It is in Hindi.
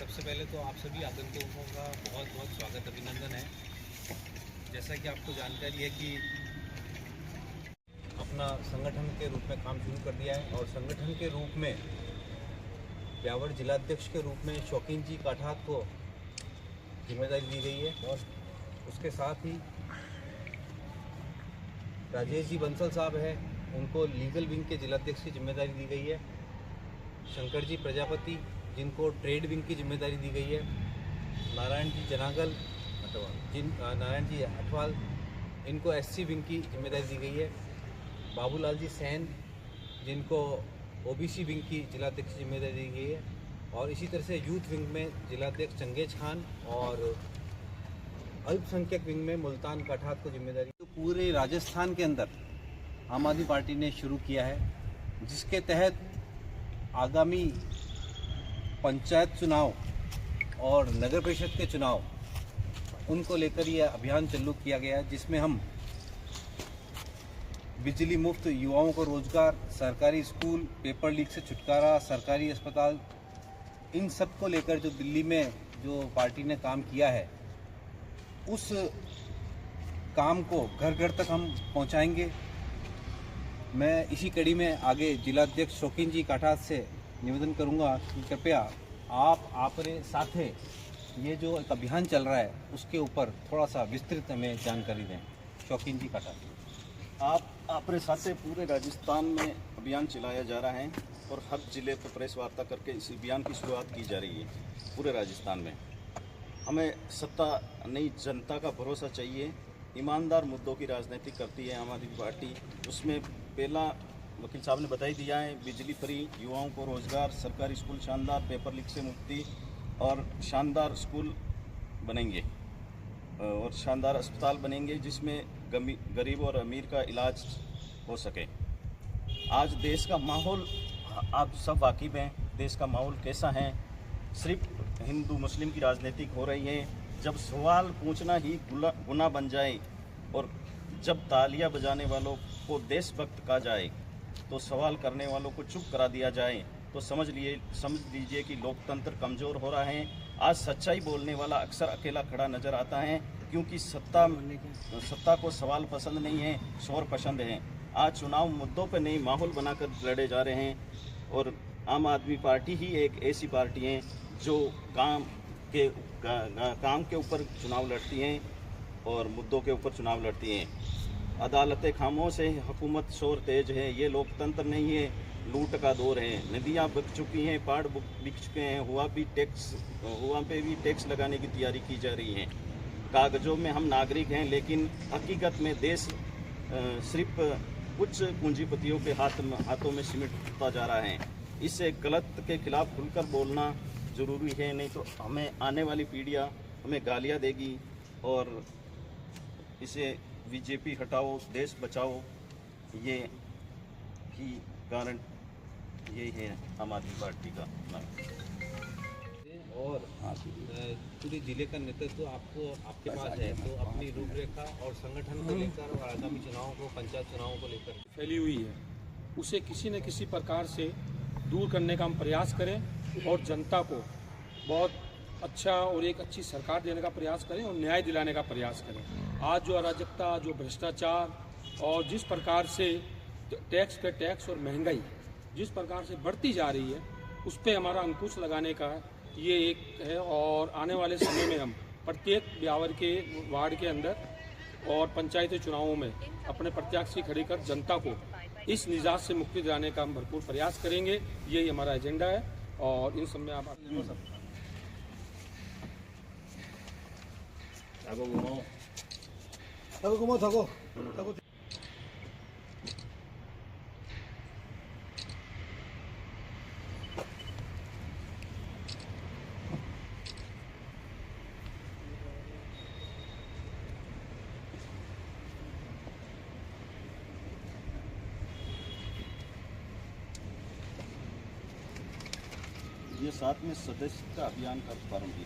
सबसे पहले तो आप सभी आगंतुकों का बहुत बहुत स्वागत अभिनंदन है। जैसा कि आपको जानकारी है कि अपना संगठन के रूप में काम शुरू कर दिया है और संगठन के रूप में ब्यावर जिलाध्यक्ष के रूप में शौकीन जी काठात को जिम्मेदारी दी गई है और उसके साथ ही राजेश जी बंसल साहब है, उनको लीगल विंग के जिलाध्यक्ष की जिम्मेदारी दी गई है। शंकर जी प्रजापति जिनको ट्रेड विंग की जिम्मेदारी दी गई है। नारायण जी जनागल नारायण जी अठवाल इनको एससी विंग की जिम्मेदारी दी गई है। बाबूलाल जी सैन जिनको ओबीसी विंग की जिलाध्यक्ष की जिम्मेदारी दी गई है और इसी तरह से यूथ विंग में जिलाध्यक्ष चंगेज खान और अल्पसंख्यक विंग में मुल्तान काठात को जिम्मेदारी। तो पूरे राजस्थान के अंदर आम आदमी पार्टी ने शुरू किया है, जिसके तहत आगामी पंचायत चुनाव और नगर परिषद के चुनाव उनको लेकर यह अभियान चालू किया गया है, जिसमें हम बिजली मुफ्त, युवाओं को रोजगार, सरकारी स्कूल, पेपर लीक से छुटकारा, सरकारी अस्पताल, इन सब को लेकर जो दिल्ली में जो पार्टी ने काम किया है उस काम को घर घर तक हम पहुंचाएंगे। मैं इसी कड़ी में आगे जिलाध्यक्ष शौकीन जी काठात से निवेदन करूंगा कि कृपया आप अपने साथ ये जो एक अभियान चल रहा है उसके ऊपर थोड़ा सा विस्तृत हमें जानकारी दें। शौकीन जी काठात। आप अपने साथ से पूरे राजस्थान में अभियान चलाया जा रहा है और हर जिले पर प्रेस वार्ता करके इस अभियान की शुरुआत की जा रही है पूरे राजस्थान में। हमें सत्ता नहीं, जनता का भरोसा चाहिए। ईमानदार मुद्दों की राजनीति करती है आम आदमी पार्टी। उसमें पहला वकील साहब ने बताई दिया है, बिजली फ्री, युवाओं को रोजगार, सरकारी स्कूल शानदार, पेपर लीक से मुक्ति और शानदार स्कूल बनेंगे और शानदार अस्पताल बनेंगे जिसमें गरीब और अमीर का इलाज हो सके। आज देश का माहौल आप सब वाकिफ़ हैं, देश का माहौल कैसा है। सिर्फ हिंदू मुस्लिम की राजनीति हो रही है। जब सवाल पूछना ही गुनाह बन जाए और जब तालियां बजाने वालों को देशभक्त कहा जाए तो सवाल करने वालों को चुप करा दिया जाए, तो समझ लीजिए कि लोकतंत्र कमज़ोर हो रहा है। आज सच्चाई बोलने वाला अक्सर अकेला खड़ा नज़र आता है, क्योंकि सत्ता को सवाल पसंद नहीं है, शोर पसंद है। आज चुनाव मुद्दों पर नई माहौल बनाकर लड़े जा रहे हैं और आम आदमी पार्टी ही एक ऐसी पार्टी है जो काम के ऊपर चुनाव लड़ती हैं और मुद्दों के ऊपर चुनाव लड़ती हैं। अदालतें खामोश है, हुकूमत शोर तेज है। ये लोकतंत्र नहीं है, लूट का दौर है। नदियाँ बिक चुकी हैं, पहाड़ बिक चुके हैं, हुआ पे भी टैक्स लगाने की तैयारी की जा रही है। कागजों में हम नागरिक हैं, लेकिन हकीकत में देश सिर्फ कुछ पूंजीपतियों के हाथों में सिमटता जा रहा है। इससे गलत के खिलाफ खुलकर बोलना ज़रूरी है, नहीं तो हमें आने वाली पीढ़ियाँ हमें गालियाँ देगी और इसे बीजेपी हटाओ, देश बचाओ, ये ही कारण यही है आम आदमी पार्टी का नाम। और पूरे जिले का नेतृत्व आपके पास है, तो अपनी रूपरेखा और संगठन को लेकर और आगामी चुनावों को, पंचायत चुनावों को लेकर फैली हुई है, उसे किसी न किसी प्रकार से दूर करने का हम प्रयास करें और जनता को बहुत अच्छा और एक अच्छी सरकार देने का प्रयास करें और न्याय दिलाने का प्रयास करें। आज जो अराजकता, जो भ्रष्टाचार और जिस प्रकार से टैक्स पे टैक्स और महंगाई जिस प्रकार से बढ़ती जा रही है, उस पर हमारा अंकुश लगाने का ये एक है। और आने वाले समय में हम प्रत्येक ब्यावर के वार्ड के अंदर और पंचायती चुनावों में अपने प्रत्याशी खड़े कर जनता को इस निजात से मुक्ति दिलाने का हम भरपूर प्रयास करेंगे। यही हमारा एजेंडा है और इन सब में आप ये साथ में सदस्यता अभियान का प्रारंभ है।